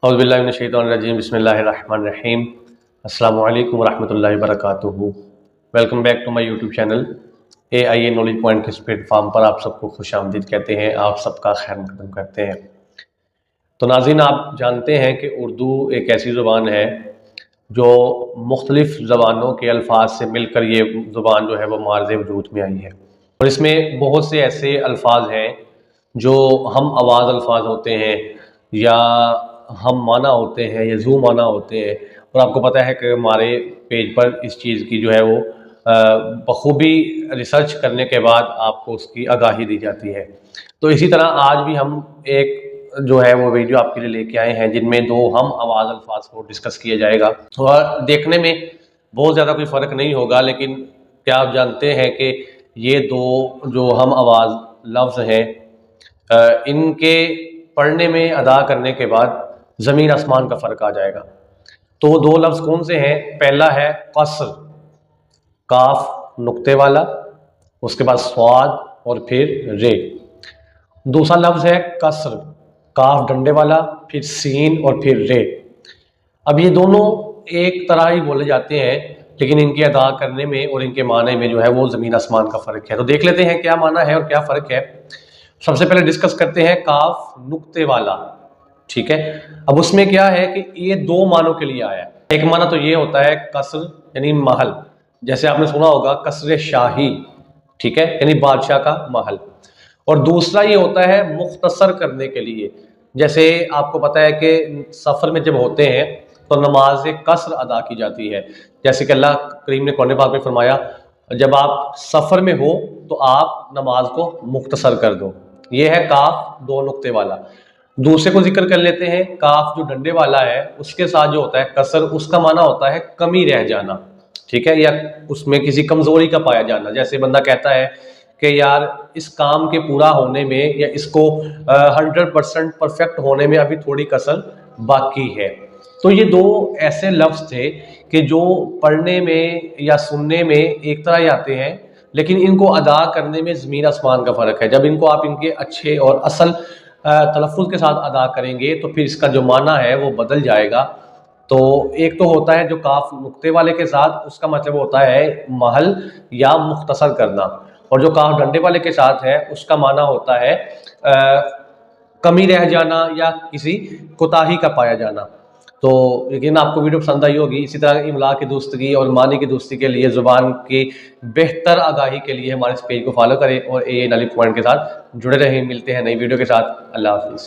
औज़ु बिल्लाहि मिनश्शैतानिर्रजीम बिस्मिल्लाहिर्रहमानिर्रहीम अस्सलामु अलैकुम वरहमतुल्लाहि वबरकातुहू। Welcome back to my YouTube channel AIA knowledge point के इस प्लेटफॉर्म पर आप सबको खुशामदीद कहते हैं, आप सबका खैर मकदम करते हैं। तो नाज़रीन, आप जानते हैं कि उर्दू एक ऐसी ज़ुबान है जो मुख्तलिफ़ ज़बानों के अल्फाज से मिलकर ये ज़ुबान जो है वो मार्ज़ वजूद में आई है, और इसमें बहुत से ऐसे अल्फाज हैं जो हम आवाज़ अल्फाज होते हैं या हम माना होते हैं या ज़ू माना होते हैं। और आपको पता है कि हमारे पेज पर इस चीज़ की जो है वो बखूबी रिसर्च करने के बाद आपको उसकी आगाही दी जाती है। तो इसी तरह आज भी हम एक जो है वो वीडियो आपके लिए लेके आए हैं जिनमें दो हम आवाज़ अल्फाज को डिस्कस किया जाएगा। और देखने में बहुत ज़्यादा कोई फ़र्क नहीं होगा, लेकिन क्या आप जानते हैं कि ये दो जो हम आवाज़ लफ्ज़ हैं इनके पढ़ने में अदा करने के बाद ज़मीन आसमान का फ़र्क आ जाएगा। तो वो दो लफ्ज़ कौन से हैं? पहला है क़स्र, काफ नुक्ते वाला, उसके बाद स्वाद और फिर रे। दूसरा लफ्ज़ है कसर, काफ डंडे वाला, फिर सीन और फिर रे। अब ये दोनों एक तरह ही बोले जाते हैं, लेकिन इनके अदा करने में और इनके माने में जो है वो ज़मीन आसमान का फ़र्क है। तो देख लेते हैं क्या माना है और क्या फ़र्क है। सबसे पहले डिस्कस करते हैं काफ नुक्ते वाला, ठीक है। अब उसमें क्या है कि ये दो मानों के लिए आया है। एक माना तो ये होता है कसर यानी महल, जैसे आपने सुना होगा कसर शाही, ठीक है, यानी बादशाह का महल। और दूसरा ये होता है मुख्तसर करने के लिए, जैसे आपको पता है कि सफ़र में जब होते हैं तो नमाज कसर अदा की जाती है। जैसे कि अल्लाह करीम ने कुरान पाक में फरमाया, जब आप सफ़र में हो तो आप नमाज को मुख्तसर कर दो। ये है काफ दो नुक्ते वाला। दूसरे को जिक्र कर लेते हैं, काफ जो डंडे वाला है उसके साथ जो होता है कसर, उसका माना होता है कमी रह जाना, ठीक है, या उसमें किसी कमज़ोरी का पाया जाना। जैसे बंदा कहता है कि यार इस काम के पूरा होने में या इसको 100% परफेक्ट होने में अभी थोड़ी कसर बाकी है। तो ये दो ऐसे लफ्ज़ थे कि जो पढ़ने में या सुनने में एक तरह ही आते हैं, लेकिन इनको अदा करने में ज़मीन आसमान का फ़र्क है। जब इनको आप इनके अच्छे और असल तलफ़्फ़ुज़ के साथ अदा करेंगे तो फिर इसका जो माना है वो बदल जाएगा। तो एक तो होता है जो काफ नुक्ते वाले के साथ, उसका मतलब होता है महल या मुख्तसर करना, और जो काफ डंडे वाले के साथ है उसका माना होता है कमी रह जाना या किसी कोताही का पाया जाना। तो यकीन आपको वीडियो पसंद आई होगी। इसी तरह इमला की दुरुस्तगी और मानी की दुरुस्ती के लिए, ज़ुबान की बेहतर आगाही के लिए हमारे इस पेज को फॉलो करें और AIA नॉलेज पॉइंट के साथ जुड़े रहें। मिलते हैं नई वीडियो के साथ। अल्लाह हाफ़िज़।